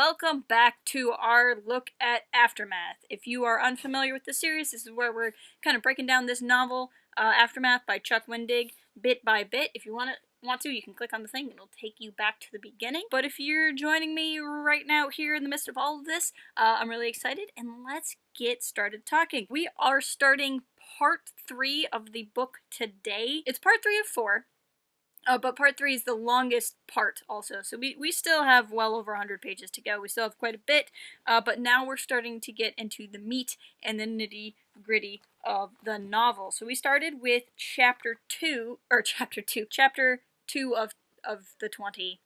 welcome back to our look at Aftermath. If you are unfamiliar with the series, this is where we're kind of breaking down this novel, Aftermath by Chuck Wendig, bit by bit. If you want to, you can click on the thing, it'll take you back to the beginning. But if you're joining me right now here in the midst of all of this, I'm really excited, and let's get started talking. We are starting part 3 of the book today. It's part 3 of 4. But part 3 is the longest part also, so we still have well over 100 pages to go. We still have quite a bit, but now we're starting to get into the meat and the nitty-gritty of the novel. So we started with chapter 2 of the 20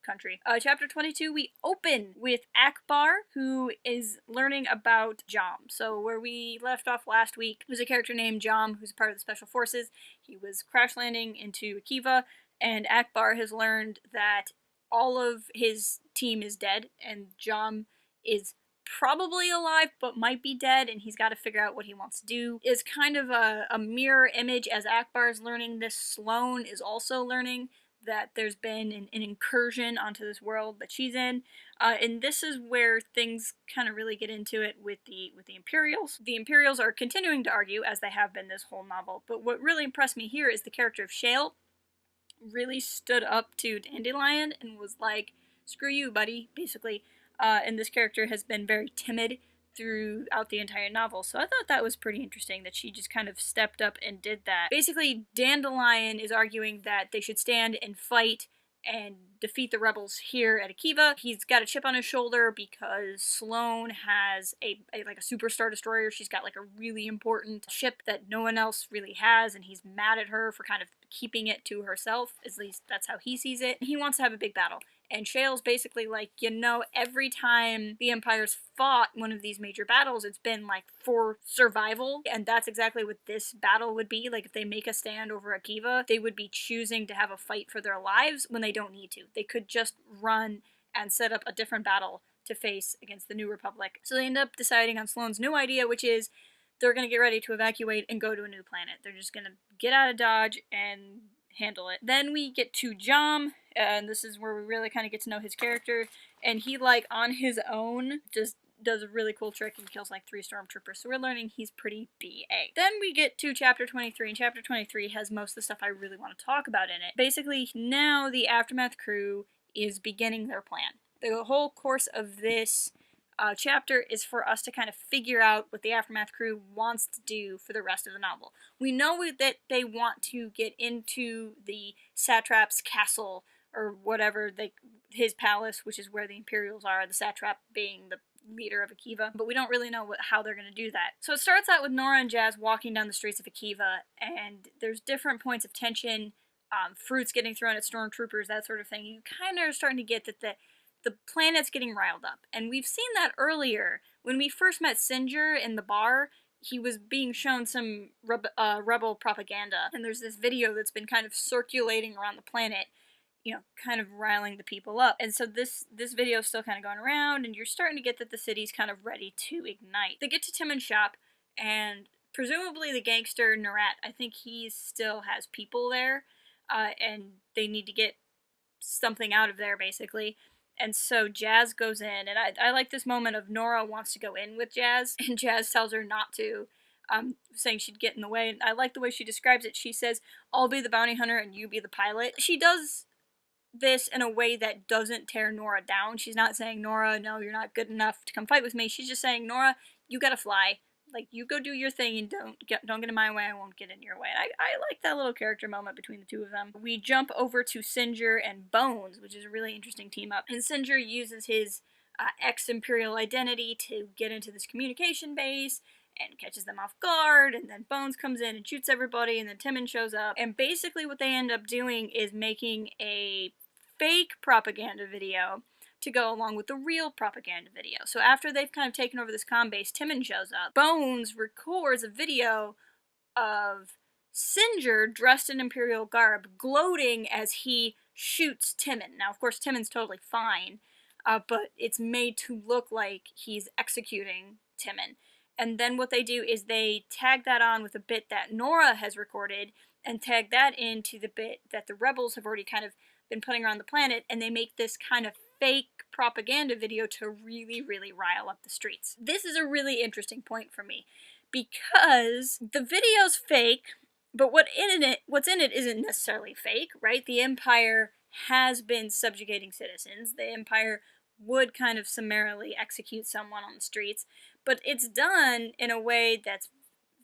country. Chapter 22, we open with Akbar, who is learning about Jam. So where we left off last week was a character named Jam, who's a part of the Special Forces. He was crash landing into Akiva, and Akbar has learned that all of his team is dead, and Jam is probably alive, but might be dead, and he's got to figure out what he wants to do. It's kind of a mirror image as Akbar is learning this. Sloane is also learning that there's been an incursion onto this world that she's in, and this is where things kind of really get into it with the Imperials. The Imperials are continuing to argue, as they have been this whole novel, but what really impressed me here is the character of Shale really stood up to Dandelion and was like, screw you, buddy, basically, and this character has been very timid throughout the entire novel, so I thought that was pretty interesting that she just kind of stepped up and did that. Basically, Dandelion is arguing that they should stand and fight and defeat the rebels here at Akiva. He's got a chip on his shoulder because Sloane has a super star destroyer. She's got like a really important ship that no one else really has, and he's mad at her for kind of keeping it to herself. At least that's how he sees it. He wants to have a big battle. And Shale's basically like, every time the Empire's fought one of these major battles, it's been like for survival. And that's exactly what this battle would be. Like, if they make a stand over Akiva, they would be choosing to have a fight for their lives when they don't need to. They could just run and set up a different battle to face against the New Republic. So they end up deciding on Sloane's new idea, which is they're going to get ready to evacuate and go to a new planet. They're just going to get out of Dodge and handle it. Then we get to Jam, and this is where we really kind of get to know his character, and he, like, on his own, just does a really cool trick and kills like 3 stormtroopers, so we're learning he's pretty BA. Then we get to chapter 23, and chapter 23 has most of the stuff I really want to talk about in it. Basically, now the Aftermath crew is beginning their plan. The whole course of this chapter is for us to kind of figure out what the Aftermath crew wants to do for the rest of the novel. We know that they want to get into the satrap's castle, or whatever, his palace, which is where the Imperials are, the satrap being the leader of Akiva, but we don't really know how they're going to do that. So it starts out with Nora and Jazz walking down the streets of Akiva, and there's different points of tension, fruits getting thrown at stormtroopers, that sort of thing. You kind of are starting to get that the planet's getting riled up. And we've seen that earlier. When we first met Singer in the bar, he was being shown some rebel propaganda. And there's this video that's been kind of circulating around the planet, kind of riling the people up. And so this video is still kind of going around, and you're starting to get that the city's kind of ready to ignite. They get to Timon's shop, and presumably the gangster Narat, I think he still has people there, and they need to get something out of there, basically. And so Jazz goes in, and I like this moment of Nora wants to go in with Jazz, and Jazz tells her not to, saying she'd get in the way. And I like the way she describes it. She says, I'll be the bounty hunter and you be the pilot. She does this in a way that doesn't tear Nora down. She's not saying, Nora, no, you're not good enough to come fight with me. She's just saying, Nora, you gotta fly. Like, you go do your thing and don't get in my way, I won't get in your way. And I like that little character moment between the two of them. We jump over to Singer and Bones, which is a really interesting team up. And Singer uses his ex-Imperial identity to get into this communication base and catches them off guard, and then Bones comes in and shoots everybody, and then Timon shows up. And basically what they end up doing is making a fake propaganda video to go along with the real propaganda video. So after they've kind of taken over this comm base, Timon shows up. Bones records a video of Singer dressed in Imperial garb, gloating as he shoots Timon. Now, of course, Timon's totally fine, but it's made to look like he's executing Timon. And then what they do is they tag that on with a bit that Nora has recorded, and tag that into the bit that the rebels have already kind of been putting around the planet, and they make this kind of fake propaganda video to really, really rile up the streets. This is a really interesting point for me, because the video's fake, but what's in it isn't necessarily fake, right? The Empire has been subjugating citizens. The Empire would kind of summarily execute someone on the streets, but it's done in a way that's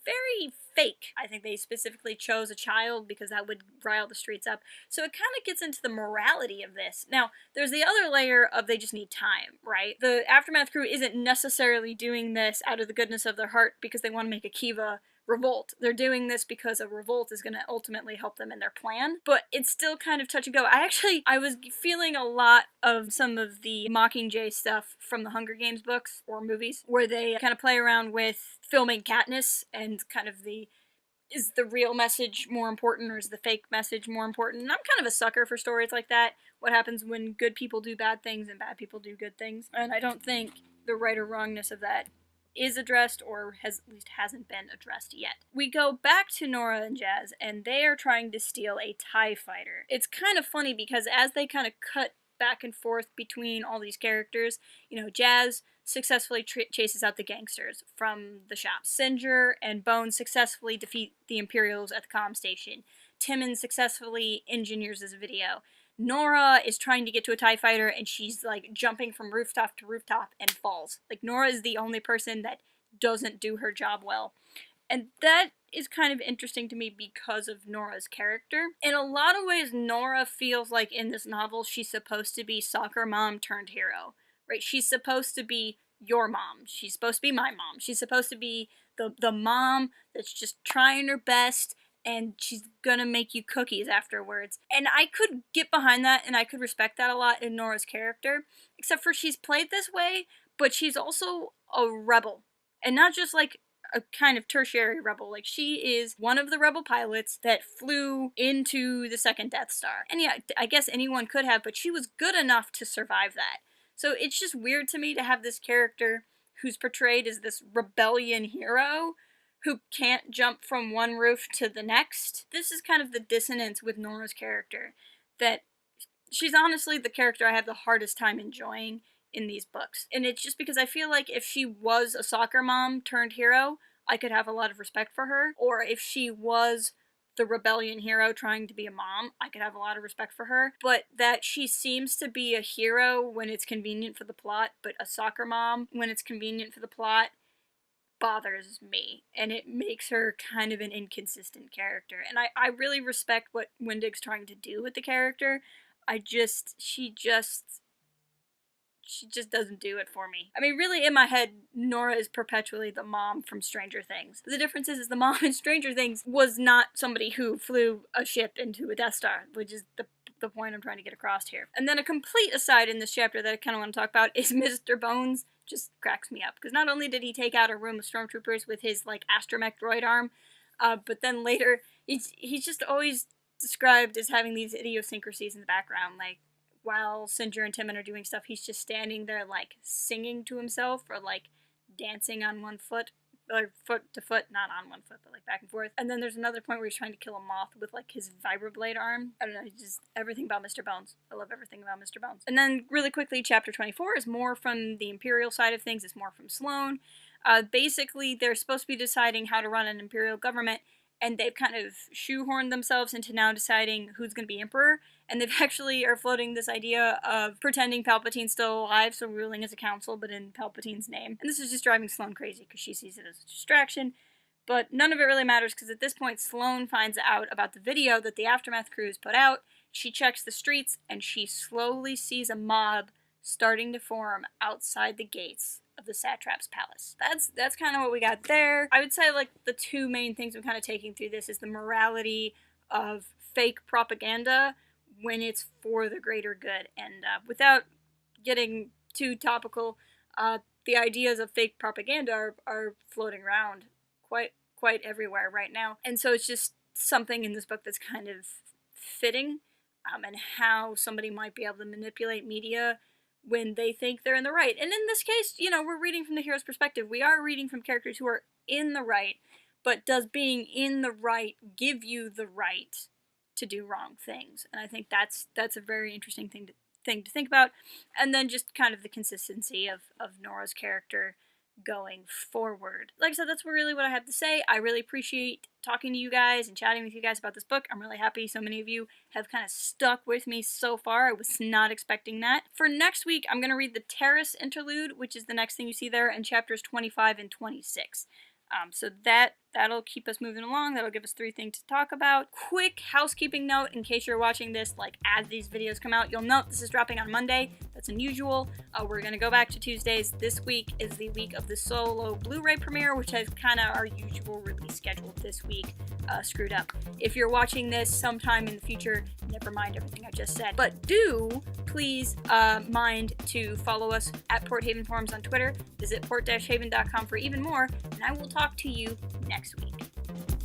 very fake. I think they specifically chose a child because that would rile the streets up. So it kind of gets into the morality of this. Now, there's the other layer of they just need time, right? The Aftermath crew isn't necessarily doing this out of the goodness of their heart because they want to make a Kiva revolt. They're doing this because a revolt is going to ultimately help them in their plan, but it's still kind of touch and go. I was feeling a lot of some of the Mockingjay stuff from the Hunger Games books or movies, where they kind of play around with filming Katniss and kind of is the real message more important or is the fake message more important? And I'm kind of a sucker for stories like that. What happens when good people do bad things and bad people do good things? And I don't think the right or wrongness of that is addressed, or at least hasn't been addressed yet. We go back to Nora and Jazz, and they are trying to steal a TIE fighter. It's kind of funny because as they kind of cut back and forth between all these characters, Jazz successfully chases out the gangsters from the shop. Singer and Bones successfully defeat the Imperials at the comm station. Timmons successfully engineers this video. Nora is trying to get to a TIE fighter, and she's, jumping from rooftop to rooftop and falls. Nora is the only person that doesn't do her job well. And that is kind of interesting to me because of Nora's character. In a lot of ways, Nora feels like in this novel, she's supposed to be soccer mom turned hero, right? She's supposed to be your mom. She's supposed to be my mom. She's supposed to be the mom that's just trying her best, and she's gonna make you cookies afterwards. And I could get behind that, and I could respect that a lot in Nora's character, except for she's played this way, but she's also a rebel. And not just a kind of tertiary rebel. She is one of the rebel pilots that flew into the second Death Star. And yeah, I guess anyone could have, but she was good enough to survive that. So it's just weird to me to have this character who's portrayed as this rebellion hero who can't jump from one roof to the next. This is kind of the dissonance with Nora's character, that she's honestly the character I have the hardest time enjoying in these books. And it's just because I feel like if she was a soccer mom turned hero, I could have a lot of respect for her. Or if she was the rebellion hero trying to be a mom, I could have a lot of respect for her. But that she seems to be a hero when it's convenient for the plot, but a soccer mom when it's convenient for the plot, bothers me, and it makes her kind of an inconsistent character. And I really respect what Wendig's trying to do with the character. She just doesn't do it for me. I mean, really, in my head, Nora is perpetually the mom from Stranger Things. The difference is the mom in Stranger Things was not somebody who flew a ship into a Death Star, which is the point I'm trying to get across here. And then a complete aside in this chapter that I kind of want to talk about is Mr. Bones. Just cracks me up, because not only did he take out a room of stormtroopers with his astromech droid arm, but then later he's just always described as having these idiosyncrasies in the background. While Singer and Timon are doing stuff, he's just standing there singing to himself, or dancing on one foot, or foot to foot, not on one foot, but back and forth. And then there's another point where he's trying to kill a moth with his vibroblade arm. I don't know, just everything about Mr. Bones. I love everything about Mr. Bones. And then really quickly, chapter 24 is more from the Imperial side of things. It's more from Sloane. Basically, they're supposed to be deciding how to run an Imperial government, and they've kind of shoehorned themselves into now deciding who's going to be emperor. And they've actually are floating this idea of pretending Palpatine's still alive, so ruling as a council, but in Palpatine's name. And this is just driving Sloane crazy, because she sees it as a distraction. But none of it really matters, because at this point, Sloane finds out about the video that the Aftermath crew has put out. She checks the streets, and she slowly sees a mob starting to form outside the gates of the Satrap's palace. That's kind of what we got there. I would say the two main things I'm kind of taking through this is the morality of fake propaganda when it's for the greater good. And without getting too topical, the ideas of fake propaganda are floating around quite everywhere right now. And so it's just something in this book that's kind of fitting, and how somebody might be able to manipulate media when they think they're in the right. And in this case, we're reading from the hero's perspective. We are reading from characters who are in the right, but does being in the right give you the right to do wrong things? And I think that's a very interesting thing thing to think about. And then just kind of the consistency of Nora's character going forward. Like I said, that's really what I have to say. I really appreciate talking to you guys and chatting with you guys about this book. I'm really happy so many of you have kind of stuck with me so far. I was not expecting that. For next week, I'm going to read the Taris Interlude, which is the next thing you see there, in chapters 25 and 26. So that'll keep us moving along. That'll give us 3 things to talk about. Quick housekeeping note, in case you're watching this like as these videos come out, you'll note this is dropping on Monday. That's unusual. We're gonna go back to Tuesdays. This week is the week of the solo Blu-ray premiere, which has kind of our usual release schedule this week screwed up. If you're watching this sometime in the future, never mind everything I just said. But do please mind to follow us at Port Haven Forums on Twitter. Visit port-haven.com for even more, and I will talk to you next week.